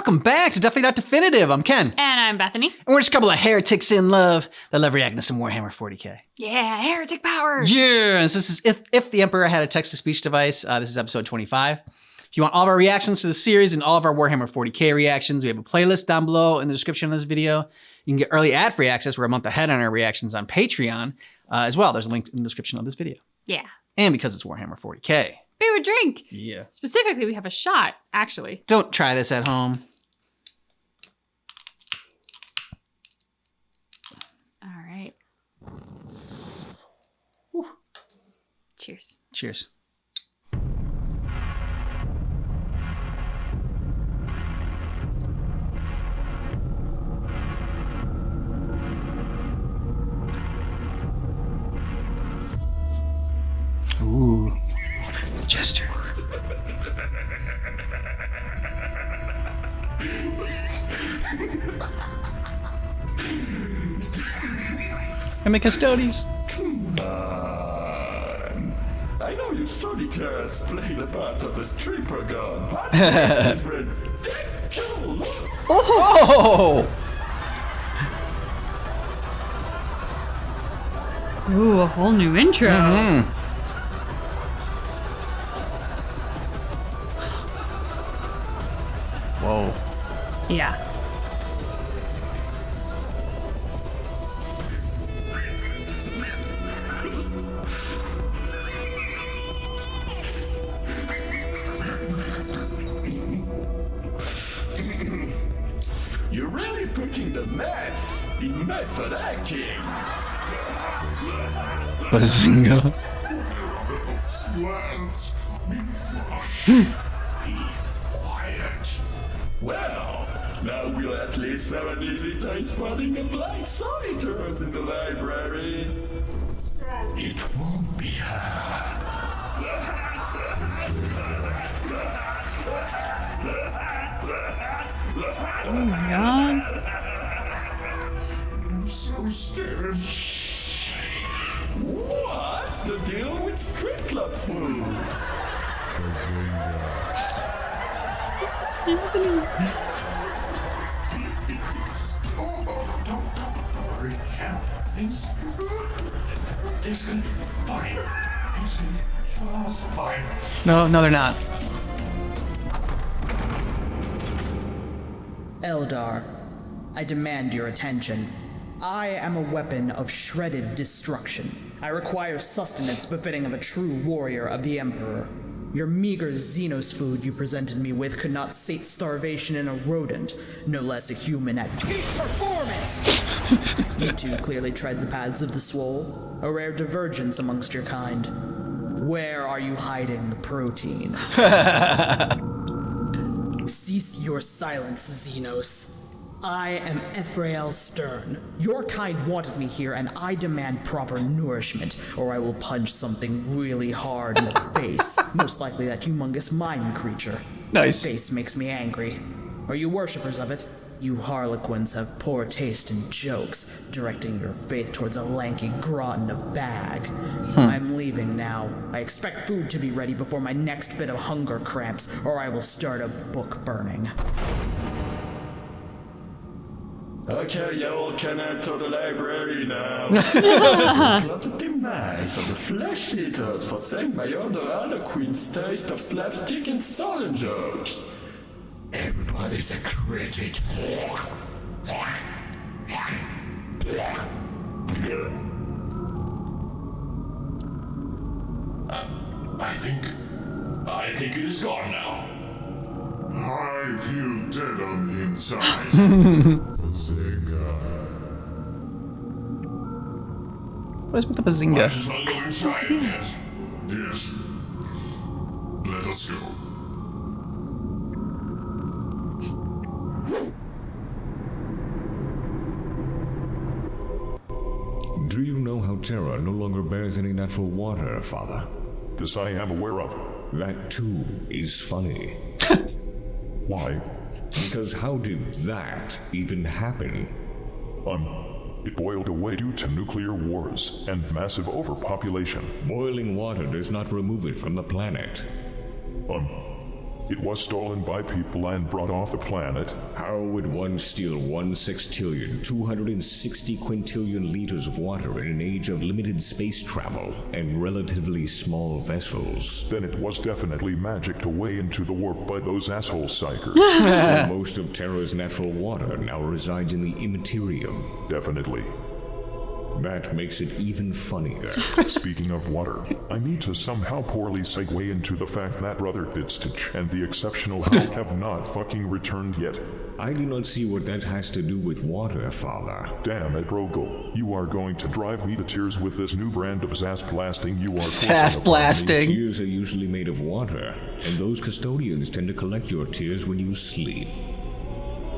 welcome back to Definitely Not Definitive. I'm Ken. And I'm Bethany. And we're just a couple of heretics in love that love reacting to some Warhammer 40k. Yeah, heretic power. Yeah, and so this is if the Emperor had a text-to-speech device. This is episode 25. If you want all of our reactions to the series and all of our Warhammer 40k reactions, we have a playlist down below in the description of this video. You can get early ad-free access. We're a month ahead on our reactions on Patreon as well. There's a link in the description of this video. Yeah. And because it's Warhammer 40k. We would drink. Yeah. Specifically, we have a shot, actually. Don't try this at home. All right. Cheers. Cheers. Ooh. Jester. I'm a custodies. Come on. I know you solitaires play the part of a stripper gun, but this is ridiculous. Oh! Ooh, a whole new intro. Mm-hmm. Whoa. Yeah. You're really putting the math in method acting. Bazinga. Be quiet. Well, now we'll at least have an easy time spotting the black solitaires in the library. It won't be her. Oh my god. I'm so scared. What's the deal with strip club food? Don't worry, Cam. Things gonna be fine. Things gonna be just fine. No, they're not. Eldar, I demand your attention. I am a weapon of shredded destruction. I require sustenance befitting of a true warrior of the Emperor. Your meager Xenos food you presented me with could not sate starvation in a rodent, no less a human at peak performance! You two clearly tread the paths of the Swole, a rare divergence amongst your kind. Where are you hiding the protein? Cease your silence, Xenos. I am Ephrael Stern. Your kind wanted me here, and I demand proper nourishment, or I will punch something really hard in the face. Most likely that humongous mine creature. Nice. The face makes me angry. Are you worshippers of it? You harlequins have poor taste in jokes, directing your faith towards a lanky grot in a bag. I'm leaving now. I expect food to be ready before my next fit of hunger cramps, or I will start a book burning. Okay, you all can enter the library now. Plotted demise of the flesh eaters for saying my other harlequin's taste of slapstick and sullen jokes. Everybody's a critic. I think it is gone now. I feel dead on the inside. Bazinga. What is with the bazinga? I just want to go inside, yes. Yes. Let us go. Do you know how Terra no longer bears any natural water, Father? This I am aware of. That too is funny. Why? Because how did that even happen? It boiled away due to nuclear wars and massive overpopulation. Boiling water does not remove it from the planet. It was stolen by people and brought off the planet. How would one steal 1/6,260 quintillion liters of water in an age of limited space travel and relatively small vessels? Then it was definitely magicked away into the warp by those asshole psychers. So most of Terra's natural water now resides in the immaterium. Definitely. That makes it even funnier. Speaking of water, I need to somehow poorly segue into the fact that Brother Didstitch and the exceptional Hulk have not fucking returned yet. I do not see what that has to do with water, Father. Damn it, Rogel. You are going to drive me to tears with this new brand of sass blasting you are Sass forcing upon me. blasting. Tears are usually made of water, and those custodians tend to collect your tears when you sleep.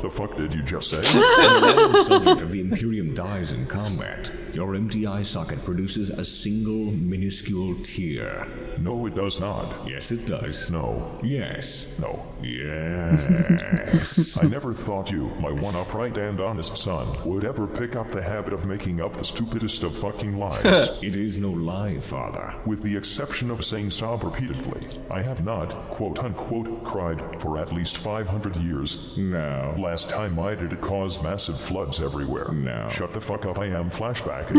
The fuck did you just say? When the subject of the Imperium dies in combat, your empty eye socket produces a single minuscule tear. No, it does not. Yes, it does. No. Yes. No. Yes. I never thought you, my one upright and honest son, would ever pick up the habit of making up the stupidest of fucking lies. It is no lie, Father. With the exception of saying sob repeatedly, I have not, quote-unquote, cried for at least 500 years. No. Last time I did it caused massive floods everywhere. No. Shut the fuck up, I am flashback. I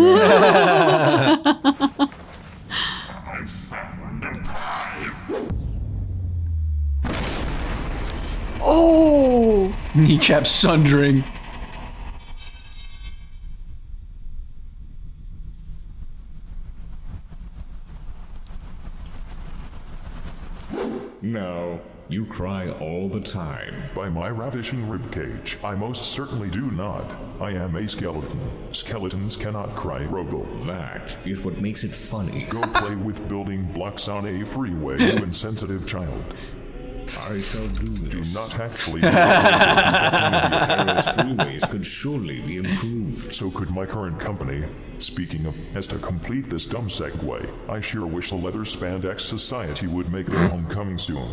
found the pie. Oh! Kneecap sundering. No. You cry all the time. By my ravishing ribcage, I most certainly do not. I am a skeleton. Skeletons cannot cry, Rogel. That is what makes it funny. Go play with building blocks on a freeway, you insensitive child. I shall do Do this. not actually. Terra's freeways could surely be improved. So could my current company. Speaking of, as to complete this dumb segue, I sure wish the Leather Spandex Society would make their homecoming soon.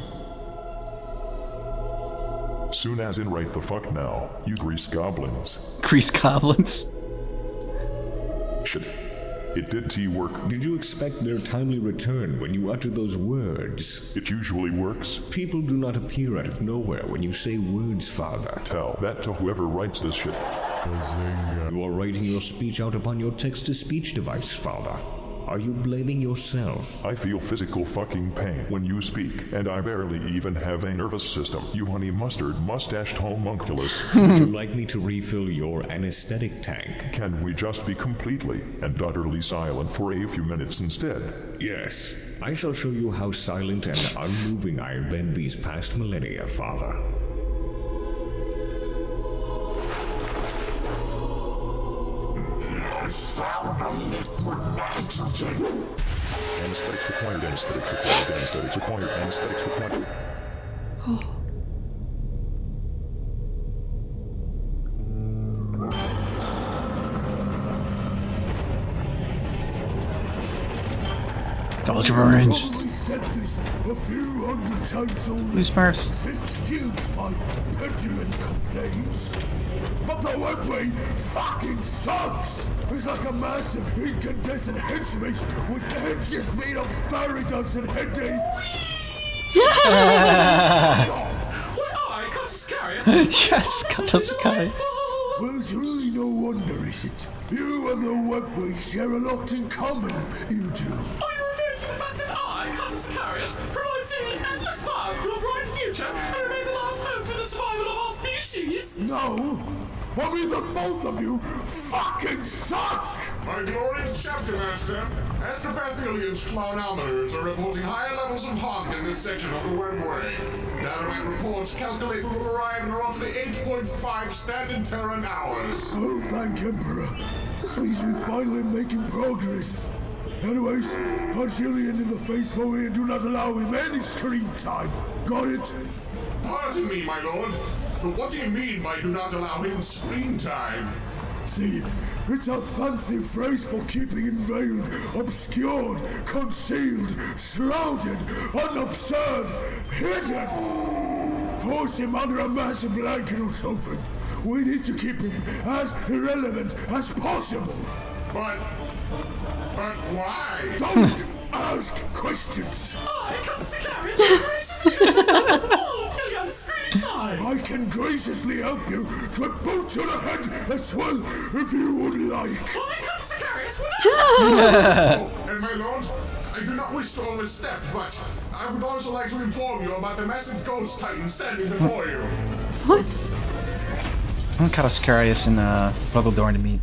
Soon as in right the fuck now, you grease goblins. Grease goblins. Shit. It did work. Did you expect their timely return when you utter those words? It usually works. People do not appear out of nowhere when you say words, Father. Tell that to whoever writes this shit. You are writing your speech out upon your text-to-speech device, Father. Are you blaming yourself? I feel physical fucking pain when you speak, and I barely even have a nervous system, you honey mustard mustached homunculus. Would you like me to refill your anesthetic tank? Can we just be completely and utterly silent for a few minutes instead? Yes. I shall show you how silent and unmoving I have been these past millennia, Father. I found a liquid nitrogen. Anesthetics required, anesthetics required, anesthetics required, anesthetics required. Dodge orange. Probably said this a few hundred times already. Blue Smurfs. Excuse my petulant complaints, but the webway fucking sucks! It's like a massive incandescent headspace with edges made of fairy dust and headaches. Fuck off! Where are I? Carius? Yes, guys. Well, it's really no wonder, is it? You and the webway share a lot in common, you do. Are you referring to the fact that I, Carius, provide seemingly endless path to a bright future and remain the last hope for the survival of our species? No! I mean that both of you fucking suck! My glorious chapter master, Astropathilian's clownometers are reporting higher levels of honk in this section of the webway. Dynamite reports calculate we will arrive in roughly 8.5 standard Terran hours. Oh, thank Emperor. This means we're finally making progress. Anyways, punch Ilian in the face for me and do not allow him any screen time. Got it? Pardon me, my lord, but what do you mean by do not allow him screen time? See, it's a fancy phrase for keeping him veiled, obscured, concealed, shrouded, unobserved, hidden. Force him under a massive blanket or something. We need to keep him as irrelevant as possible. But why? Don't ask questions. I, Carius, graciously can graciously help you to a boot to the head as well, if you would like. And my lord, I do not wish to overstep, but I would also like to inform you about the massive ghost titan standing before you. What? I want Katascarius and Bugledorn to meet.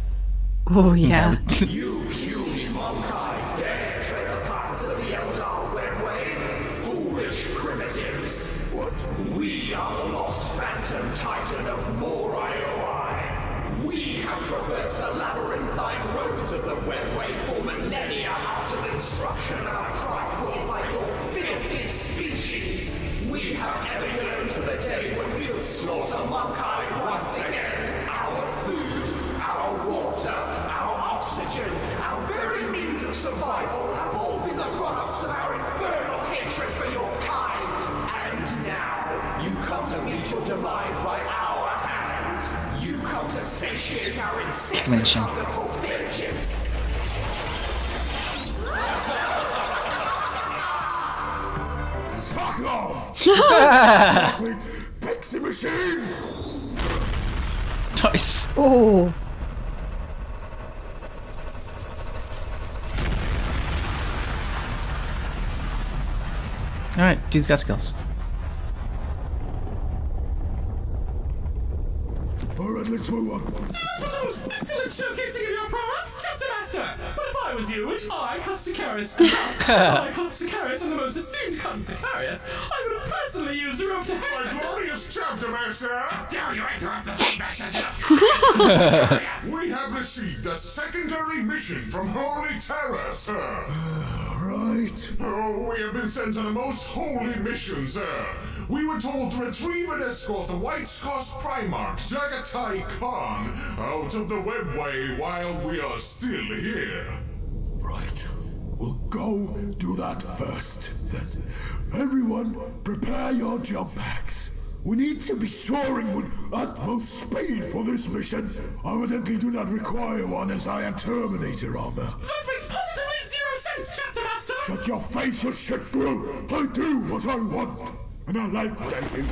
Oh, yeah. You puny mankind dare tread the paths of the Eldar Webway? Foolish primitives. What? We are the lost phantom titan of Mor-Ioi. We have traversed the labyrinthine roads of the Webway for millennia after the destruction of our craft world by your filthy species. We have ever yearned for the day when we could slaughter mankind once again. Our food, our water, our oxygen, our very means of survival have all been the products of our infernal hatred for your kind. And now, you come to meet your demise by our hand. You come to satiate our insistent hunger for vengeance. Fuck off! Fucking pixie machine! Nice. Oh. Alright, dude's got skills. Alright, let's move on. Excellent showcasing of your prowess, Chapter Master! But if I was you, which I, Katascarius, and the most esteemed Katascarius, I would have personally used the rope to hang My glorious Chapter Master! Dare you interrupt the thing, Master? We have received a secondary mission from Holy Terror, sir. Right. Oh, we have been sent on a most holy mission, sir. We were told to retrieve and escort the White Scots Primarch, Jagatai Khan, out of the Webway while we are still here. Right. We'll go do that first. Then, everyone, prepare your jump packs. We need to be soaring with utmost speed for this mission. I evidently do not require one as I have Terminator armor. That makes positively zero sense, Chapter Master! Shut your face, you shit grill! I do what I want, and I like what I do.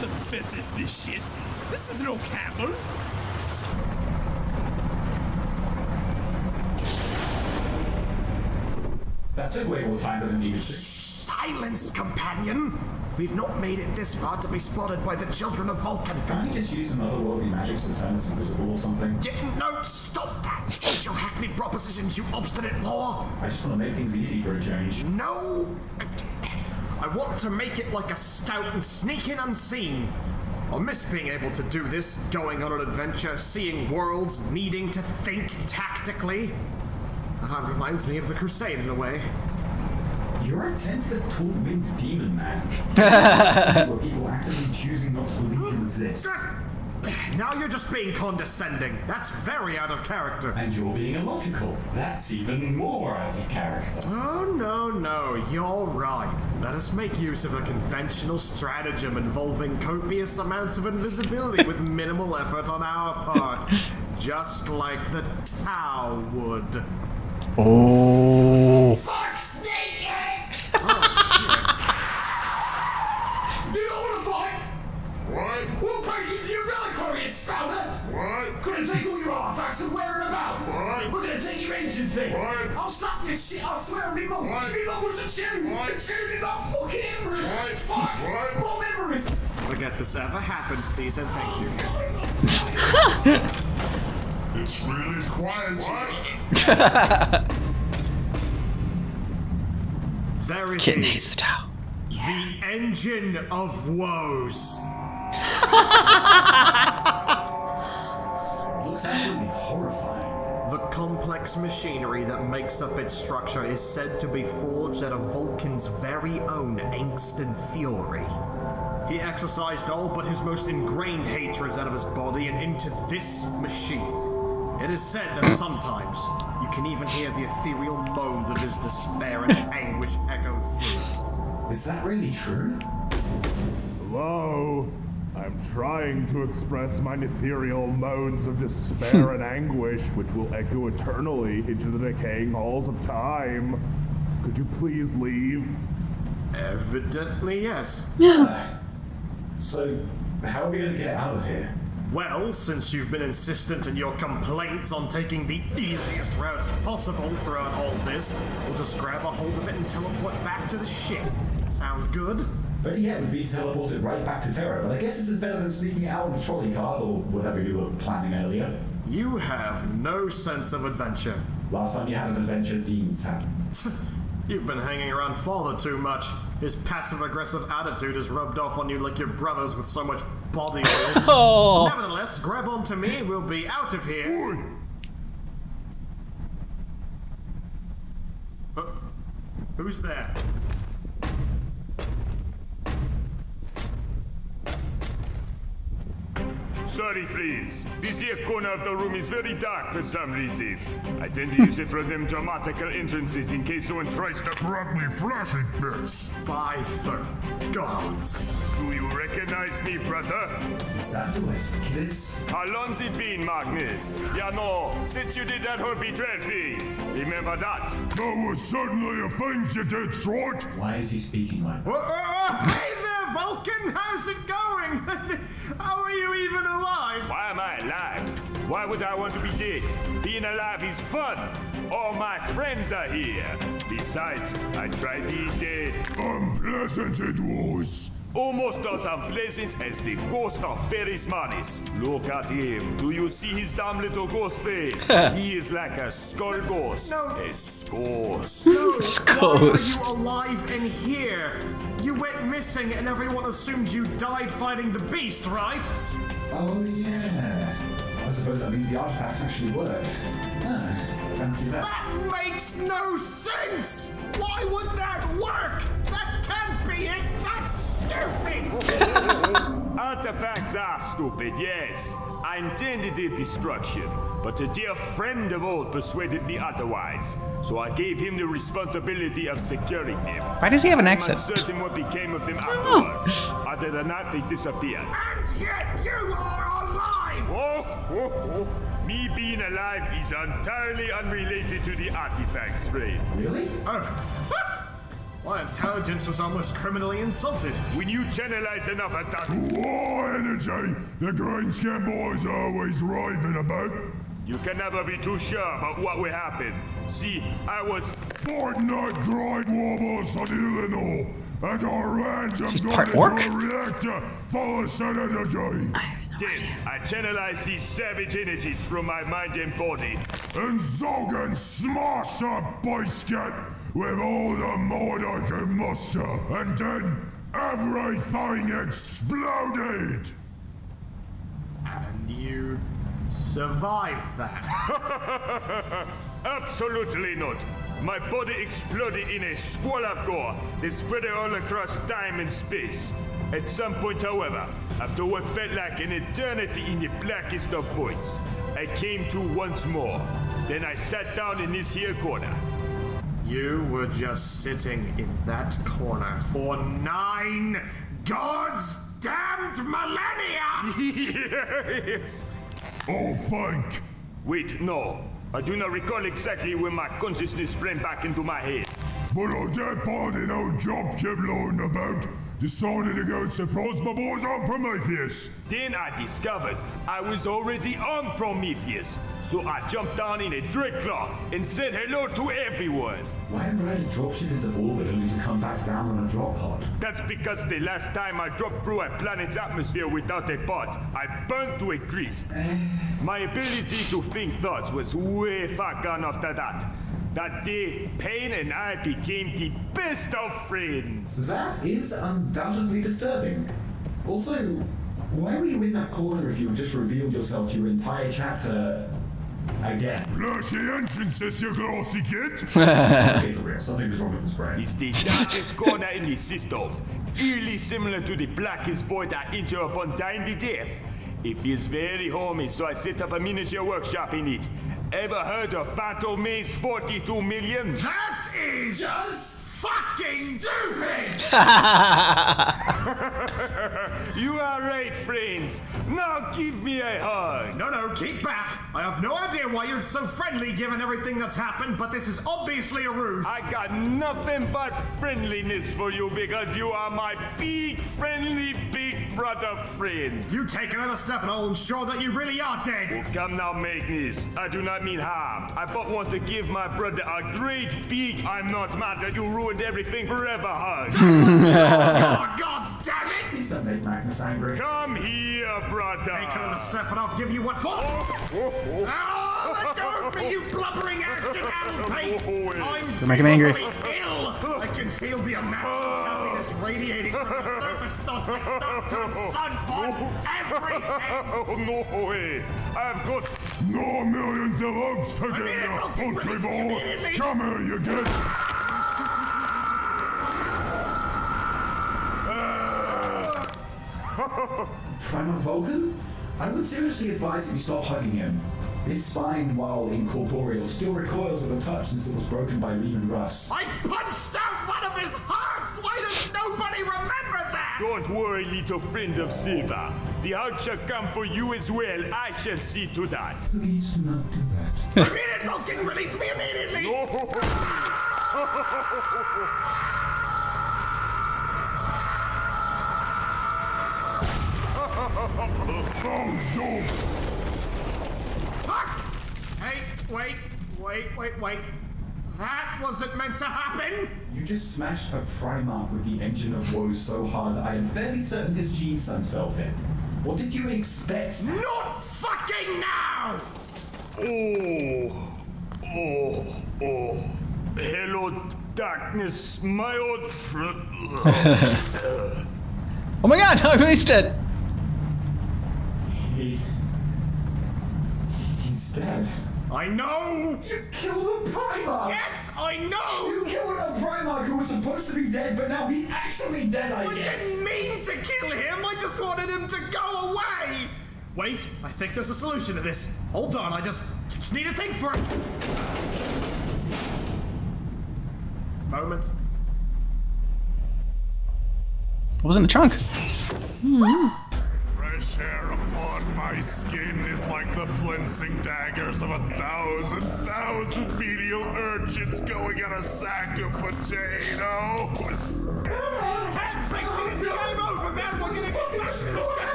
The fifth is this shit. This is no camel. That took way more time than it needed to. Silence, companion! We've not made it this far to be spotted by the children of Vulcan. Can't you just use some otherworldly magics to turn us invisible or something? No, stop that! Cease your hackneyed propositions, you obstinate boar! I just want to make things easy for a change. No! I want to make it like a scout and sneak in unseen. I miss being able to do this, going on an adventure, seeing worlds, needing to think tactically. That reminds me of the Crusade in a way. You're a 10-foot-tall winged demon man. Where people actively choosing not to believe you exist. Now you're just being condescending. That's very out of character. And you're being illogical. That's even more out of character. Oh, no, you're right. Let us make use of a conventional stratagem involving copious amounts of invisibility with minimal effort on our part. Just like the Tau would. Oh. Fuck sneaking! You don't want to fight? What? We'll break into your reliquary, you spouter! What? Gonna take all your artifacts and wear them out! What? We're gonna take your engine thing! What? I'll slap your shit, I swear, me mum! What? Me mum was a chew! What? A chew, me mum fucking Everest! What? Fuck! What? Mum Everest! Forget this ever happened, please and thank you. It's really quiet. What? There it Kitten is. hates the Tau. The engine of woes. It looks absolutely horrifying. The complex machinery that makes up its structure is said to be forged out of Vulcan's very own angst and fury. He exercised all but his most ingrained hatreds out of his body and into this machine. It is said that sometimes you can even hear the ethereal moans of his despair and anguish echo through it. Is that really true? Hello? I'm trying to express my ethereal moans of despair and anguish, which will echo eternally into the decaying halls of time. Could you please leave? Evidently, yes. So, how are we going to get out of here? Well, since you've been insistent in your complaints on taking the easiest routes possible throughout all this, we'll just grab a hold of it and teleport back to the ship. Sound good? But yeah, we'd be teleported right back to Terra, but I guess this is better than sneaking out on a trolley car or whatever you were planning earlier. You have no sense of adventure. Last time you had an adventure, demons happened. You've been hanging around Father too much. His passive-aggressive attitude has rubbed off on you like your brothers with so much body oil. Oh. Nevertheless, grab onto me, we'll be out of here. Who's there? Sorry, friends. This here corner of the room is very dark for some reason. I tend to use it for them dramatical entrances in case someone tries to grab me flashing bits. By the gods. Do you recognize me, brother? Is that who I think it is? How long's it been, Magnus? Yeah, no, since you did that whole betrayal thing. Remember that? That was certainly a thing you did, Strort. Why is he speaking like that? Hey there, Vulcan! How's it going? How are you even alive? Why am I alive? Why would I want to be dead? Being alive is fun. All my friends are here. Besides, I tried being dead. Unpleasant it was. Almost as unpleasant as the ghost of Ferris Manis. Look at him. Do you see his damn little ghost face? He is like a skull ghost. No. A ghost. No, why are you alive in here? You went missing and everyone assumed you died fighting the beast, right? Oh yeah. I suppose that means the artifacts actually worked. Ah, fancy that. That makes no sense! Why would that work? That can't be it! That's stupid! Artifacts are stupid, yes. I intended their destruction, but a dear friend of old persuaded me otherwise, so I gave him the responsibility of securing them. Why does he have an accent? I'm uncertain what became of them afterwards. Other than that, they disappeared. And yet you are alive! Oh. Me being alive is entirely unrelated to the artifacts, friend. Really? Oh. My intelligence was almost criminally insulted. When you generalize enough at that... War energy! The Greenskin boys are always raving about. You can never be too sure about what will happen. See, I was... Fortnite grind warblers on Illinois, and our random got into orc? a reactor full of sun energy. Then, I channelized these savage energies from my mind and body. And Zogan smashed a biscuit with all the might I could muster, and then everything exploded! And you survived that? Absolutely not. My body exploded in a squall of gore that spread all across time and space. At some point, however, after what felt like an eternity in the blackest of voids, I came to once more. Then I sat down in this here corner. You were just sitting in that corner for 9 God's damned millennia! Yes. Oh, thank. Wait, no. I do not recall exactly when my consciousness ran back into my head. But I did find an old job kept lying about. Decided to go surprise my boys on Prometheus. Then I discovered I was already on Prometheus. So I jumped down in a Dreadclaw and said hello to everyone. Why didn't Riley dropship into orbit only to come back down on a drop pod? That's because the last time I dropped through a planet's atmosphere without a pod, I burned to a crisp. My ability to think thoughts was way far gone after that. That day, Payne and I became the best of friends. That is undoubtedly disturbing. Also, why were you in that corner if you had just revealed yourself to your entire chapter again? Flashy entrances, you glossy kid! Okay, for real, something was wrong with his brain. It's the darkest corner in the system, eerily similar to the blackest void I enter upon dying to death. It feels very homey, so I set up a miniature workshop in it. Ever heard of Battle Maze 42 million? That is just fucking stupid! You are right, friends. Now give me a hug. No, keep back. I have no idea why you're so friendly given everything that's happened, but this is obviously a ruse. I got nothing but friendliness for you because you are my big, friendly, big brother friend. You take another step and I'll ensure that you really are dead. Oh, come now, Magnus. I do not mean harm. I but want to give my brother a great big I'm not mad that you ruined everything forever hug. God damn it! Please don't make Magnus angry. Come here, brother. Take another step and I'll give you what for. Let go of me, you blubbering ass-addled pate! I'm make him angry. Ill. I can feel the unnatural happiness radiating from the surface thoughts like dark sun on everything. Oh, no way. I've got No millions of hugs to give you, poultry boy. Come here, you get. Primarch Vulcan? I would seriously advise that you stop hugging him. His spine, while incorporeal, still recoils at the touch since it was broken by Lehman Russ. I punched out one of his hearts! Why does nobody remember that? Don't worry, little friend of Silva. The hug shall come for you as well. I shall see to that. Please do not do that. I mean it, Vulcan! Release me immediately! Fuck! Hey, wait. That wasn't meant to happen! You just smashed a Primarch with the engine of woe so hard that I am fairly certain his gene sons felt it. What did you expect? Not fucking now! Oh. Hello, darkness, my old friend. Oh my god, I released it! He's dead. I know! You killed a Primarch! Yes, I know! You killed a Primarch who was supposed to be dead, but now he's actually dead, I guess! I didn't mean to kill him, I just wanted him to go away! Wait, I think there's a solution to this. Hold on, I just need to think for it. Moment. What was in the trunk? Fresh air upon my skin is like the flensing daggers of 1,000 menial urchins going at a sack of potatoes.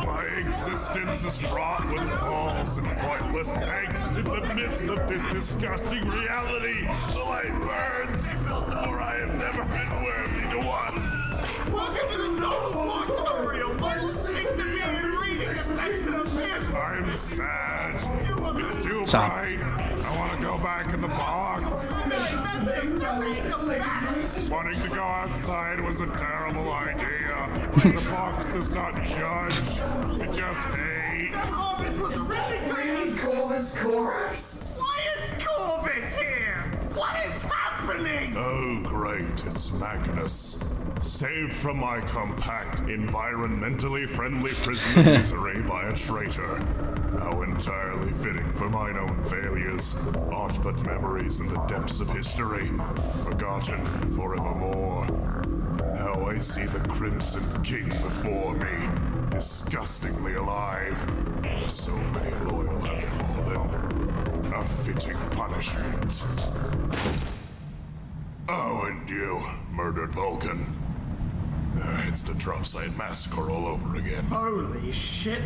My existence is fraught with false and pointless angst in the midst of this disgusting reality. The light burns, for I have never been worthy to watch. Welcome to the Total Tutorial by listening to me and reading the text that appears. I'm sad. It's too bright. I want to go back in the box. Wanting to go outside was a terrible idea. The box does not judge. It just hates. This was really Corvus Corax? Why is Corvus here? What is happening? Oh, great. It's Magnus. Saved from my compact, environmentally friendly prison of misery by a traitor. How entirely fitting for mine own failures. Aught but memories in the depths of history. Forgotten forevermore. Now I see the Crimson King before me. Disgustingly alive. Where so many loyal have fallen. A fitting punishment. Oh, and you, murdered Vulcan. It's the drop site massacre all over again. Holy shit.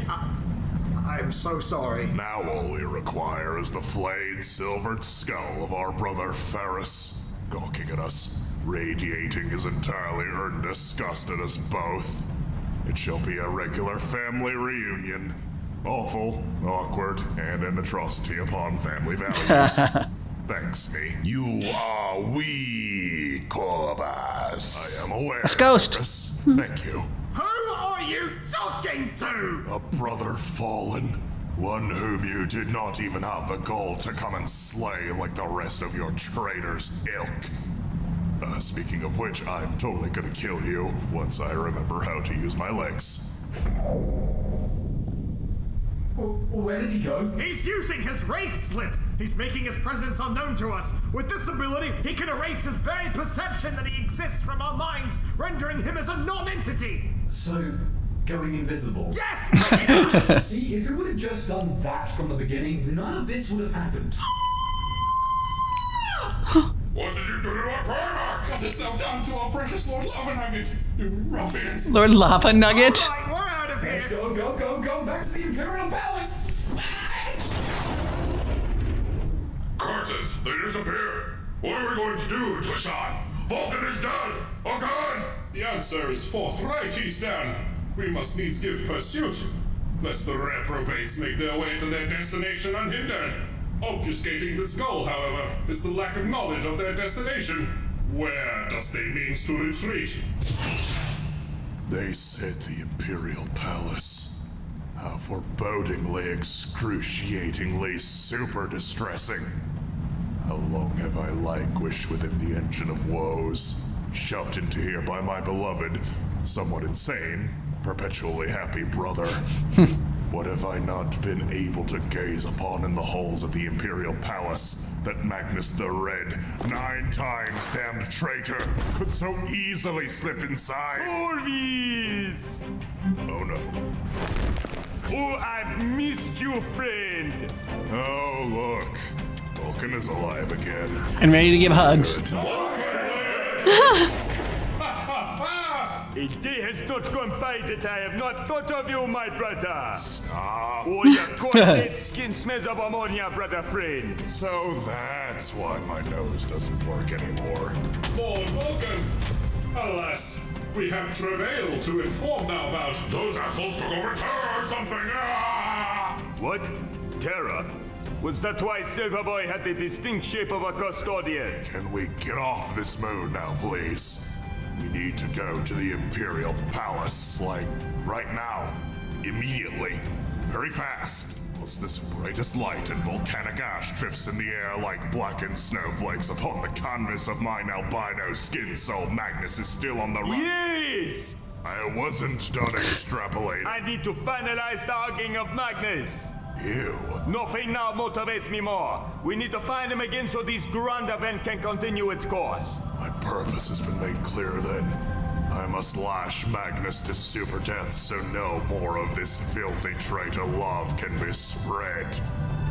I'm so sorry. Now all we require is the flayed, silvered skull of our brother Ferris, gawking at us, radiating his entirely earned disgust at us both. It shall be a regular family reunion. Awful, awkward, and an atrocity upon family values. Thanks, me. You are weak, Corvus. I am aware. Let's ghost. Ferris. Thank you. Who are you talking to? A brother fallen. One whom you did not even have the gall to come and slay like the rest of your traitors' ilk. Speaking of which, I'm totally gonna kill you once I remember how to use my legs. Where did he go? He's using his Wraith Slip. He's making his presence unknown to us. With this ability, he can erase his very perception that he exists from our minds, rendering him as a non-entity. So, going invisible? Yes, pretty much! See, if it would have just done that from the beginning, none of this would have happened. What did you do to our Primarch? What hast thou done to our precious Lord Lava Nugget, you ruffians? Lord Lava Nugget? All right, we're out of here. Let's go, back to the Imperial Palace! Corpses, they disappear. What are we going to do, Twishan? Vulcan is dead, or gone? The answer is forthright, Easton. We must needs give pursuit, lest the reprobates make their way to their destination unhindered. Obfuscating this goal, however, is the lack of knowledge of their destination. Where does they means to retreat? They said the Imperial Palace. How forebodingly, excruciatingly super distressing. How long have I languished within the engine of woes, shoved into here by my beloved, somewhat insane, perpetually happy brother? What have I not been able to gaze upon in the halls of the Imperial Palace that Magnus the Red, 9 times damned traitor, could so easily slip inside? Orvis! Oh no. Oh, I've missed you, friend! Oh look, Vulcan is alive again. And ready to give hugs. A day has not gone by that I have not thought of you, my brother. Stop. Oh, your dead skin smells of ammonia, brother friend. So that's why my nose doesn't work anymore. Lord Vulcan! Alas, we have travail to inform thou about. Those assholes took over Terra or something! Ah! What? Terra? Was that why Silverboy had the distinct shape of a custodian? Can we get off this moon now, please? We need to go to the Imperial Palace, like, right now. Immediately. Very fast. Else this brightest light and volcanic ash drifts in the air like blackened snowflakes upon the canvas of mine albino skin soul. Magnus is still on the run. Yes! I wasn't done extrapolating. I need to finalize the hugging of Magnus. Ew. Nothing now motivates me more. We need to find him again so this grand event can continue its course. My purpose has been made clear then. I must lash Magnus to super death so no more of this filthy traitor love can be spread.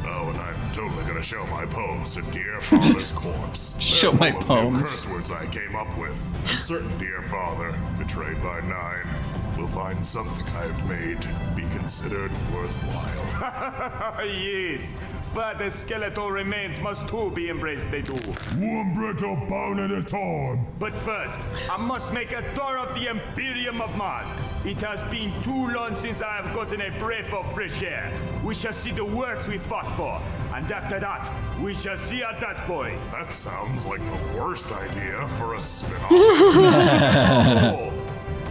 Oh, and I'm totally gonna show my poems to dear father's corpse. Show They're my full of poems. new curse words I came up with. I'm certain dear father, betrayed by 9, will find something I've made be considered worthwhile. Yes, Father's skeletal remains must too be embraced, they do. One brittle bone at a time. But first, I must make a tour of the Imperium of Mark. It has been too long since I have gotten a breath of fresh air. We shall see the works we fought for, and after that, we shall see at that point. That sounds like the worst idea for a spin-off.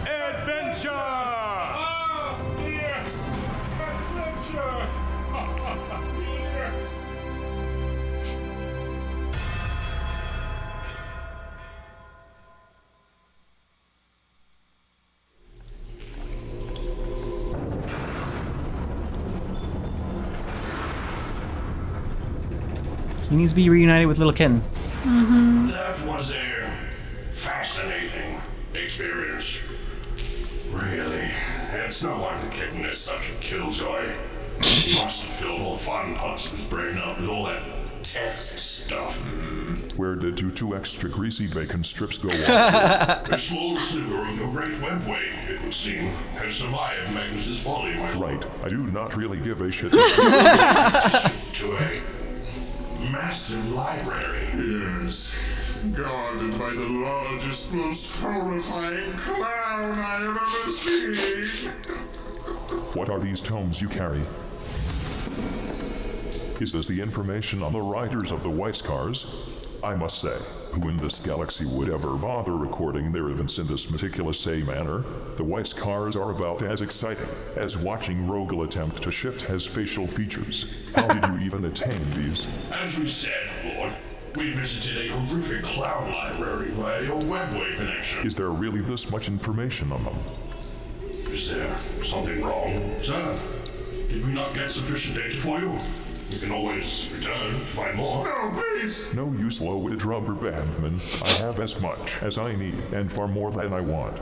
Adventure! Ah, yes! Adventure! Yes! He needs to be reunited with little Ken. That was a fascinating experience. Really, it's no wonder Kitten is such a killjoy. He must have filled all the fun parts of his brain up with all that text stuff. Where did you 2 extra greasy bacon strips go off A small sliver of your great webway, it would seem, has survived Magnus's folly, my lord. Right, I do not really give a shit. To a massive library. Yes. Guarded by the largest, most horrifying clown I have ever seen. What are these tomes you carry? Is this the information on the riders of the White Scars? I must say, who in this galaxy would ever bother recording their events in this meticulous manner? The White Scars are about as exciting as watching Rogel attempt to shift his facial features. How did you even attain these? As we said, Lord, we visited a horrific clown library via your webway connection. Is there really this much information on them? Is there something wrong, sir? Did we not get sufficient data for you? We can always return to find more. No, please! No use, low-witted rubber bandman. I have as much as I need, and far more than I want.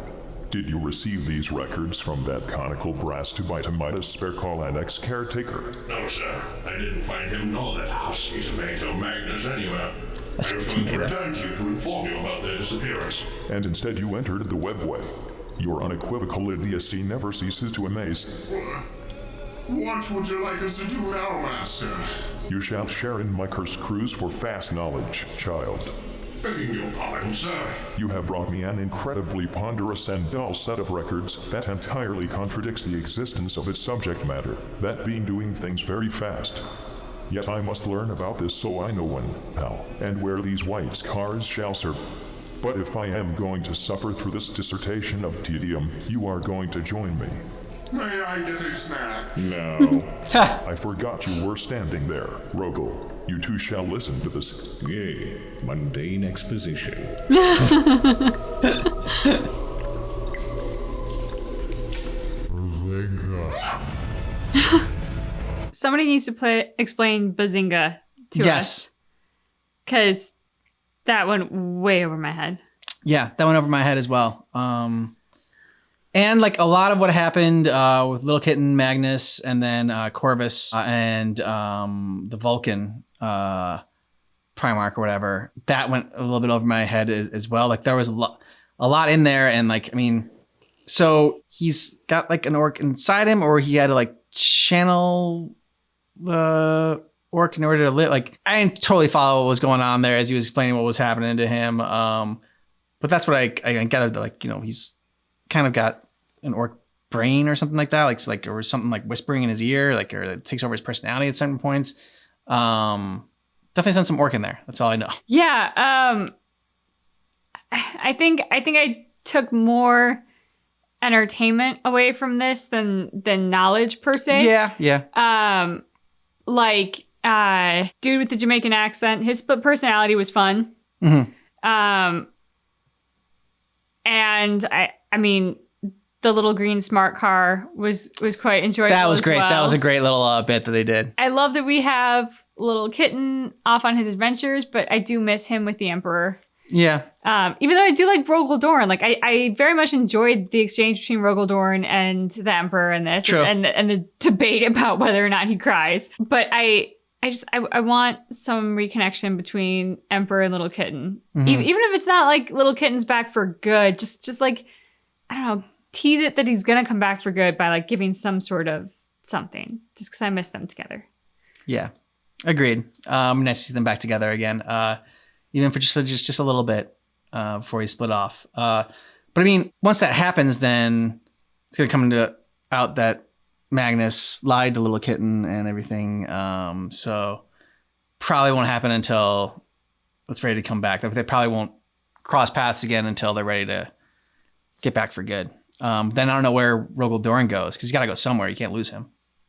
Did you receive these records from that conical brass to Bitamitis spare call annex caretaker? No, sir. I didn't find him nor that husky tomato Magnus anywhere. I was going to return to you to inform you about their disappearance. And instead you entered the webway. Your unequivocal idiocy never ceases to amaze. What would you like us to do now, Master? You shall share in my cursed cruise for fast knowledge, child. Begging your pardon, sir. You have brought me an incredibly ponderous and dull set of records that entirely contradicts the existence of its subject matter, that being doing things very fast. Yet I must learn about this so I know when, how, and where these white cars shall serve. But if I am going to suffer through this dissertation of tedium, you are going to join me. May I get a snack? No. I forgot you were standing there, Rogel. You two shall listen to this. Yay, mundane exposition. Somebody needs to explain Bazinga to us. Because that went way over my head. Yeah, that went over my head as well. And like a lot of what happened with Little Kitten, Magnus, and then Corvus and the Vulcan Primarch or whatever, that went a little bit over my head as well. Like there was a lot in there, and like I mean, so he's got like an orc inside him, or he had to like channel the orc in order to live. Like I didn't totally follow what was going on there as he was explaining what was happening to him. But that's what I gathered that like, you know, he's kind of got an orc brain or something like that. Like or something like whispering in his ear, like, or it takes over his personality at certain points. Definitely sent some orc in there. That's all I know. Yeah. I think I took more entertainment away from this than knowledge per se. Yeah. Like dude with the Jamaican accent, his split personality was fun. Mm-hmm. And I mean, the little green smart car was quite enjoyable. That was great. Well. That was a great little bit that they did. I love that we have Little Kitten off on his adventures, but I do miss him with the Emperor. Yeah. Even though I do like Rogel Dorn, like I very much enjoyed the exchange between Rogel Dorn and the Emperor in this, True. and the debate about whether or not he cries. But I want some reconnection between Emperor and Little Kitten, Mm-hmm. even if it's not like Little Kitten's back for good. Just like I don't know, tease it that he's gonna come back for good by like giving some sort of something. Just because I miss them together. Yeah. Agreed. Nice to see them back together again. Even for just a little bit before he split off. But I mean, once that happens, then it's gonna come out that Magnus lied to Little Kitten and everything. So probably won't happen until it's ready to come back. They probably won't cross paths again until they're ready to get back for good. Then I don't know where Rogel Dorn goes because he's got to go somewhere. You can't lose him.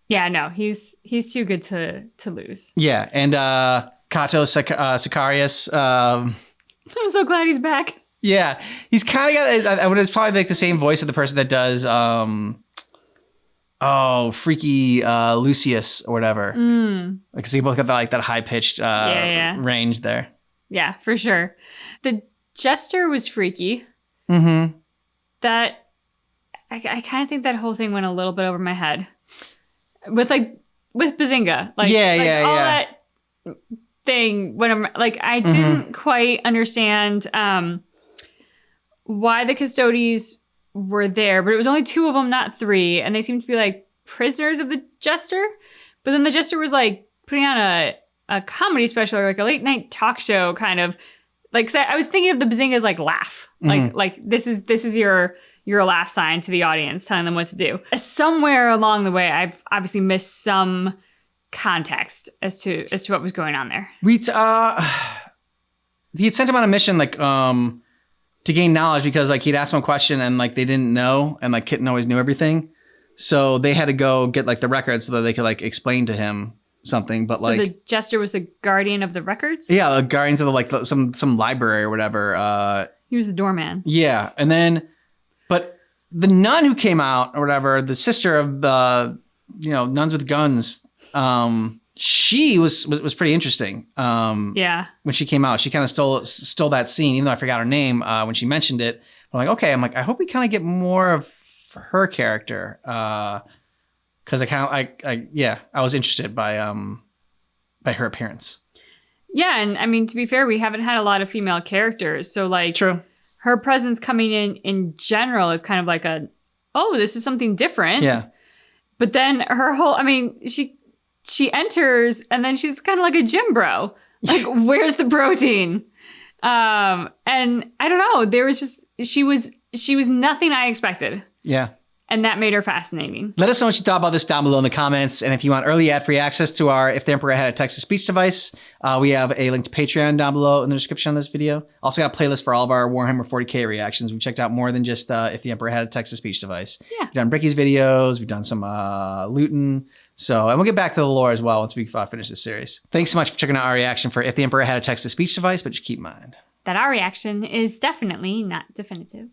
Yeah, no, he's too good to lose. Yeah, and Kato Sicarius. I'm so glad he's back. Yeah, he's kind of got. I would. It's probably like the same voice of the person that does. Freaky Lucius or whatever. Like, so you both got that high pitched range there. Yeah, for sure. The Jester was freaky. Mm-hmm. That I kind of think that whole thing went a little bit over my head. With Bazinga, all that thing when I didn't quite understand why the Custodes were there, but it was only 2 of them, not 3, and they seemed to be like prisoners of the Jester. But then the Jester was like putting on a comedy special or like a late night talk show kind of like. 'Cause I was thinking of the Bazinga as like laugh, like this is your laugh sign to the audience, telling them what to do. Somewhere along the way, I've obviously missed some context as to what was going on there. He had sent him on a mission to gain knowledge because he'd asked him a question and they didn't know, and Kitten always knew everything, so they had to go get the records so that they could explain to him something. But so the Jester was the guardian of the records. Yeah, the guardians of some library or whatever. He was the doorman. Yeah, and then. But the nun who came out or whatever, the sister of the, nuns with guns, she was pretty interesting. Yeah. When she came out, she kind of stole that scene, even though I forgot her name when she mentioned it. I'm like, okay. I'm like, I hope we kind of get more of her character because I was interested by her appearance. Yeah, and I mean, to be fair, we haven't had a lot of female characters, so like, true. Her presence coming in general is kind of like this is something different. Yeah. But then her whole, I mean, she enters and then she's kind of like a gym bro. Like, where's the protein? And I don't know. There was just she was nothing I expected. Yeah. And that made her fascinating. Let us know what you thought about this down below in the comments. And if you want early ad-free access to our If the Emperor Had a Text-to-Speech device, we have a link to Patreon down below in the description of this video. Also got a playlist for all of our Warhammer 40k reactions. We checked out more than just If the Emperor Had a Text-to-Speech device. Yeah. We've done Bricky's videos. We've done some looting. So, and we'll get back to the lore as well once we finish this series. Thanks so much for checking out our reaction for If the Emperor Had a Text-to-Speech device, but just keep in mind that our reaction is definitely not definitive.